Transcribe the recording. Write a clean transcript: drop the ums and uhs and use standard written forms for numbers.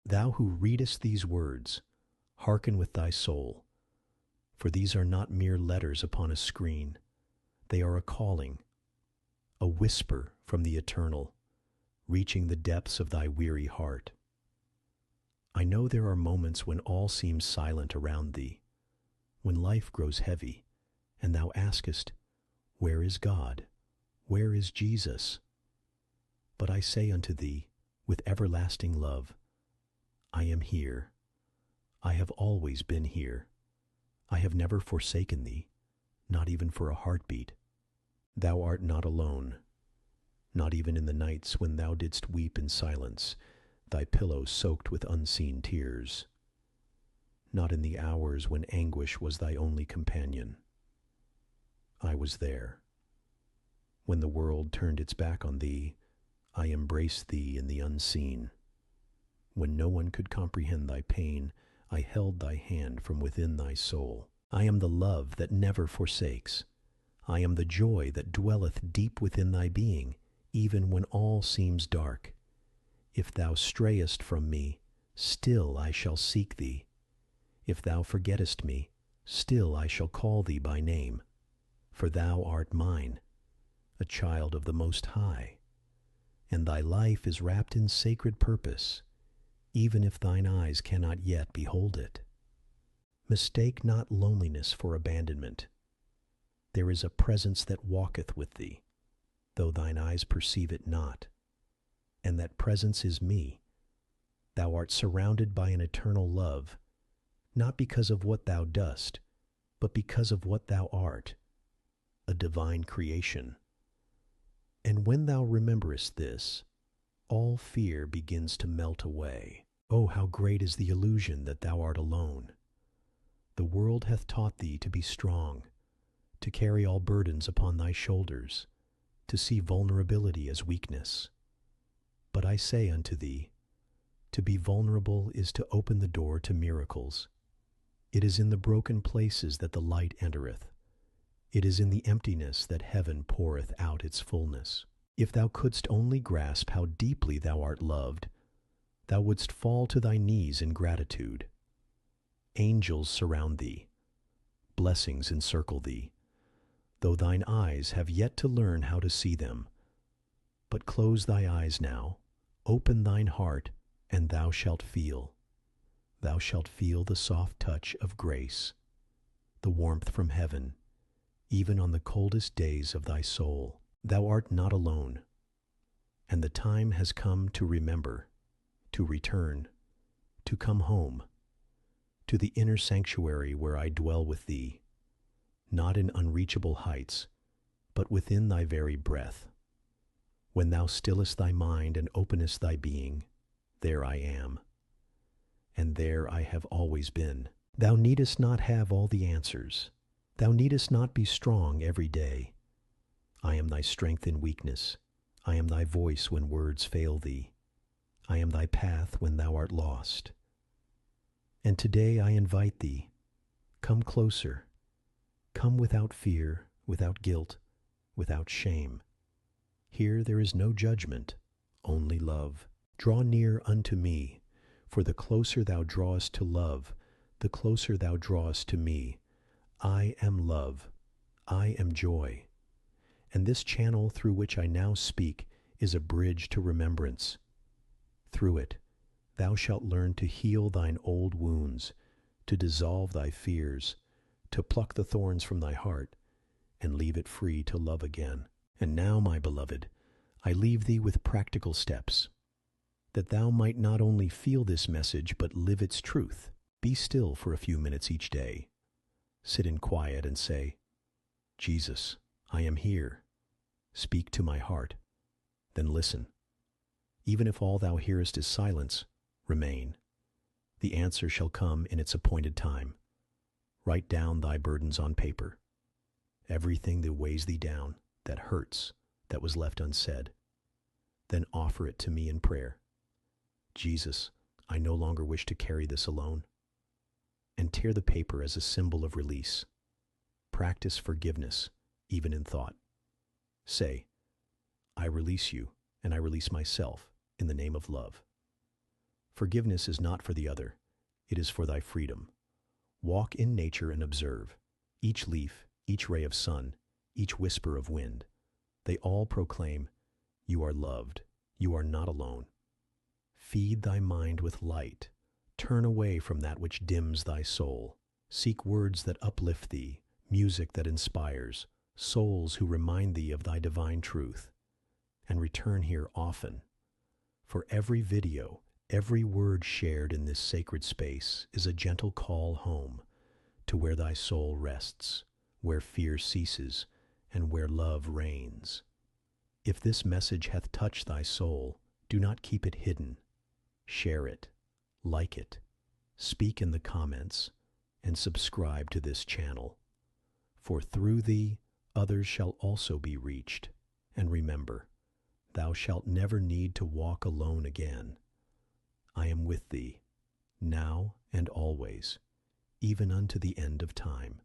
Thou who readest these words, hearken with thy soul, for these are not mere letters upon a screen. They are a calling, a whisper from the eternal, reaching the depths of thy weary heart. I know there are moments when all seems silent around thee, when life grows heavy, and thou askest, where is God? Where is Jesus? But I say unto thee, with everlasting love, I am here. I have always been here. I have never forsaken thee, not even for a heartbeat. Thou art not alone, not even in the nights when thou didst weep in silence, thy pillow soaked with unseen tears, not in the hours when anguish was thy only companion. I was there. When the world turned its back on thee, I embraced thee in the unseen. When no one could comprehend thy pain, I held thy hand from within thy soul. I am the love that never forsakes. I am the joy that dwelleth deep within thy being, even when all seems dark. If thou strayest from me, still I shall seek thee. If thou forgettest me, still I shall call thee by name. For thou art mine, a child of the Most High, and thy life is wrapped in sacred purpose, even if thine eyes cannot yet behold it. Mistake not loneliness for abandonment. There is a presence that walketh with thee, though thine eyes perceive it not, and that presence is me. Thou art surrounded by an eternal love, not because of what thou dost, but because of what thou art, a divine creation. And when thou rememberest this, all fear begins to melt away. Oh, how great is the illusion that thou art alone. The world hath taught thee to be strong, to carry all burdens upon thy shoulders, to see vulnerability as weakness. But I say unto thee, to be vulnerable is to open the door to miracles. It is in the broken places that the light entereth. It is in the emptiness that heaven poureth out its fullness. If thou couldst only grasp how deeply thou art loved, thou wouldst fall to thy knees in gratitude. Angels surround thee. Blessings encircle thee, though thine eyes have yet to learn how to see them. But close thy eyes now, open thine heart, and thou shalt feel. Thou shalt feel the soft touch of grace, the warmth from heaven, even on the coldest days of thy soul. Thou art not alone, and the time has come to remember, to return, to come home, to the inner sanctuary where I dwell with thee, not in unreachable heights, but within thy very breath. When thou stillest thy mind and openest thy being, there I am, and there I have always been. Thou needest not have all the answers. Thou needest not be strong every day. I am thy strength in weakness. I am thy voice when words fail thee. I am thy path when thou art lost. And today I invite thee, come closer. Come without fear, without guilt, without shame. Here there is no judgment, only love. Draw near unto me, for the closer thou drawest to love, the closer thou drawest to me. I am love. I am joy. And this channel through which I now speak is a bridge to remembrance. Through it, thou shalt learn to heal thine old wounds, to dissolve thy fears, to pluck the thorns from thy heart, and leave it free to love again. And now, my beloved, I leave thee with practical steps, that thou might not only feel this message, but live its truth. Be still for a few minutes each day. Sit in quiet and say, Jesus, I am here. Speak to my heart. Then listen. Even if all thou hearest is silence, remain. The answer shall come in its appointed time. Write down thy burdens on paper. Everything that weighs thee down, that hurts, that was left unsaid. Then offer it to me in prayer. Jesus, I no longer wish to carry this alone. And tear the paper as a symbol of release. Practice forgiveness, even in thought. Say, I release you, and I release myself in the name of love. Forgiveness is not for the other, it is for thy freedom. Walk in nature and observe. Each leaf, each ray of sun, each whisper of wind, they all proclaim, you are loved, you are not alone. Feed thy mind with light. Turn away from that which dims thy soul. Seek words that uplift thee, music that inspires, souls who remind thee of thy divine truth. And return here often. For every video, every word shared in this sacred space is a gentle call home to where thy soul rests, where fear ceases, and where love reigns. If this message hath touched thy soul, do not keep it hidden. Share it, like it, speak in the comments, and subscribe to this channel. For through thee, others shall also be reached. And remember, thou shalt never need to walk alone again. I am with thee, now and always, even unto the end of time.